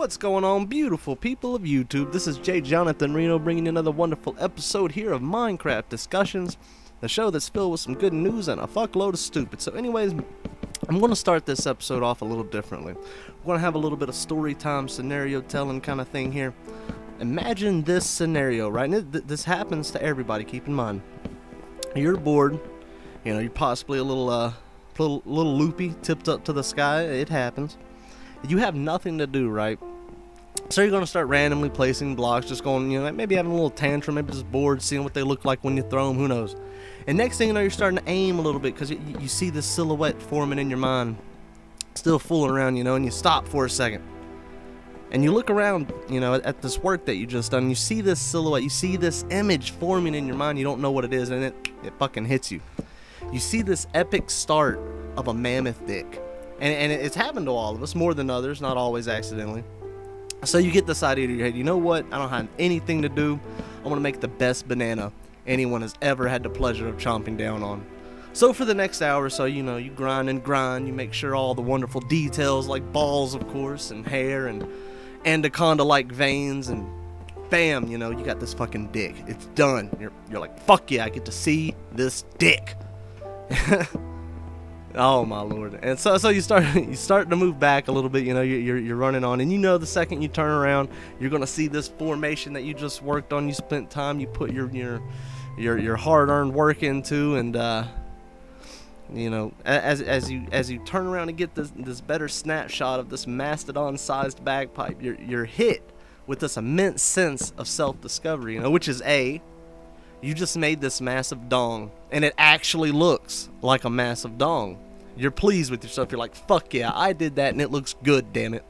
What's going on, beautiful people of YouTube? This is J. Jonathan Reno bringing you another wonderful episode here of Minecraft Discussions, the show that's filled with some good news and a fuckload of stupid. So anyways, I'm going to start this episode off a little differently. We're going to have a little bit of story time, scenario telling kind of thing here. Imagine this scenario, right? And this happens to everybody, keep in mind. You're bored, you know, you're possibly a little loopy, tipped up to the sky, it happens. You have nothing to do, right? So you're going to start randomly placing blocks, just going, you know, maybe having a little tantrum, maybe just bored, seeing what they look like when you throw them, who knows. And next thing you know, you're starting to aim a little bit because you see this silhouette forming in your mind, still fooling around, you know, and you stop for a second. And you look around, you know, at this work that you just done, you see this silhouette, you see this image forming in your mind, you don't know what it is, and it fucking hits you. You see this epic start of a mammoth dick. And it's happened to all of us, more than others, not always accidentally. So you get this idea in your head, you know what, I don't have anything to do, I'm going to make the best banana anyone has ever had the pleasure of chomping down on. So for the next hour or so, you know, you grind and grind, you make sure all the wonderful details, like balls, of course, and hair, and anaconda-like veins, and bam, you know, you got this fucking dick. It's done. You're like, fuck yeah, I get to see this dick. Oh my lord. And so you start to move back a little bit, you know, you're running on, and you know the second you turn around, you're gonna see this formation that you just worked on, you spent time, you put your hard-earned work into, and you know, as you turn around and get this better snapshot of this mastodon-sized bagpipe, you're hit with this immense sense of self-discovery, you know, which is you just made this massive dong, and it actually looks like a massive dong. You're pleased with yourself. You're like, fuck yeah, I did that, and it looks good, damn it.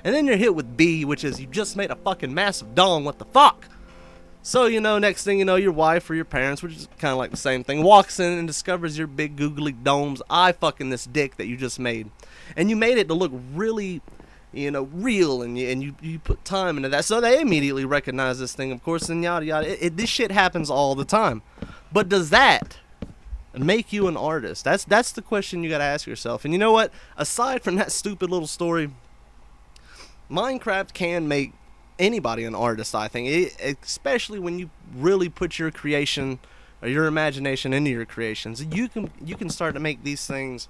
And then you're hit with B, which is you just made a fucking massive dong. What the fuck? So, you know, next thing you know, your wife or your parents, which is kind of like the same thing, walks in and discovers your big googly dome's eye fucking this dick that you just made. And you made it to look really, you know, real, and you put time into that. So they immediately recognize this thing, of course, and yada yada. This shit happens all the time. But does that make you an artist? That's the question you gotta ask yourself. And you know what? Aside from that stupid little story, Minecraft can make anybody an artist, I think. Especially when you really put your creation or your imagination into your creations. You can start to make these things.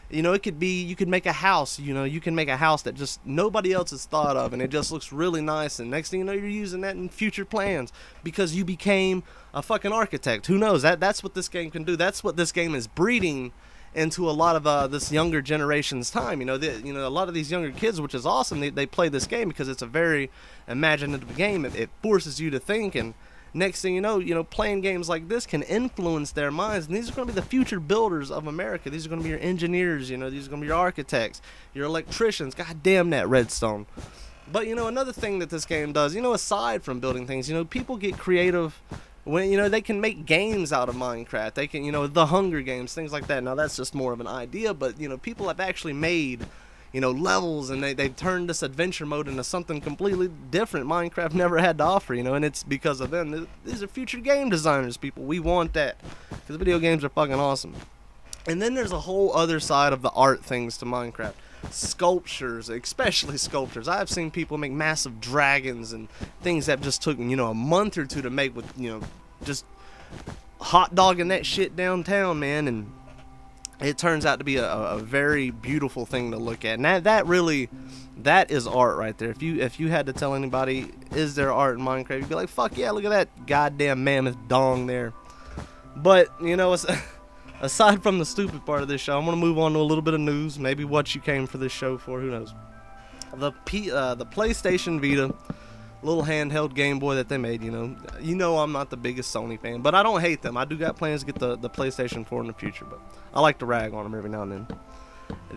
You know, it could be, you could make a house, you know, you can make a house that just nobody else has thought of, and it just looks really nice, and next thing you know, you're using that in future plans because you became a fucking architect. Who knows? That's what this game can do. That's what this game is breeding into a lot of this younger generation's time. You know, a lot of these younger kids, which is awesome, they play this game because it's a very imaginative game. It forces you to think, and next thing you know, playing games like this can influence their minds, and these are going to be the future builders of America. These are going to be your engineers, you know, these are going to be your architects, your electricians. God damn that redstone. But, you know, another thing that this game does, you know, aside from building things, you know, people get creative when, you know, they can make games out of Minecraft. They can, you know, the Hunger Games, things like that. Now, that's just more of an idea, but, you know, people have actually made, you know, levels, and they've turned this adventure mode into something completely different Minecraft never had to offer, you know, and it's because of them. These are future game designers, people. We want that, because video games are fucking awesome. And then there's a whole other side of the art things to Minecraft. Sculptures, especially sculptures. I've seen people make massive dragons and things that just took, you know, a month or two to make with, you know, just hot dogging that shit downtown, man, and it turns out to be a very beautiful thing to look at. And that is art right there. If you had to tell anybody, is there art in Minecraft, you'd be like, fuck yeah, look at that goddamn mammoth dong there. But, you know, aside from the stupid part of this show, I'm going to move on to a little bit of news, maybe what you came for this show for, who knows. The PlayStation Vita, little handheld Game Boy that they made, you know I'm not the biggest Sony fan, but I don't hate them. I do got plans to get the PlayStation 4 in the future, but I like to rag on them every now and then.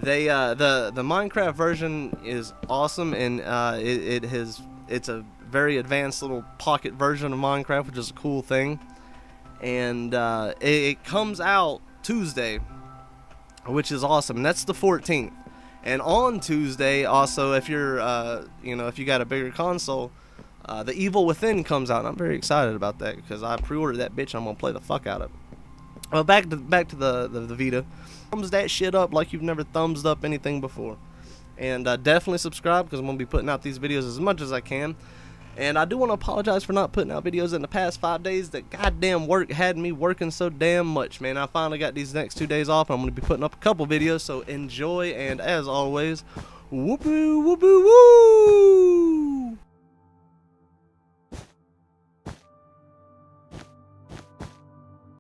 They the Minecraft version is awesome, and it's a very advanced little pocket version of Minecraft, which is a cool thing. And it comes out Tuesday, which is awesome, and that's the 14th. And on Tuesday, also, if you're if you got a bigger console, The Evil Within comes out, and I'm very excited about that because I pre-ordered that bitch and I'm gonna play the fuck out of it. Well, back to the Vita. Thumbs that shit up like you've never thumbs up anything before. And definitely subscribe, because I'm going to be putting out these videos as much as I can. And I do want to apologize for not putting out videos in the past 5 days. That goddamn work had me working so damn much, man. I finally got these next 2 days off, and I'm going to be putting up a couple videos, so enjoy. And as always, whoopie whoopie woo!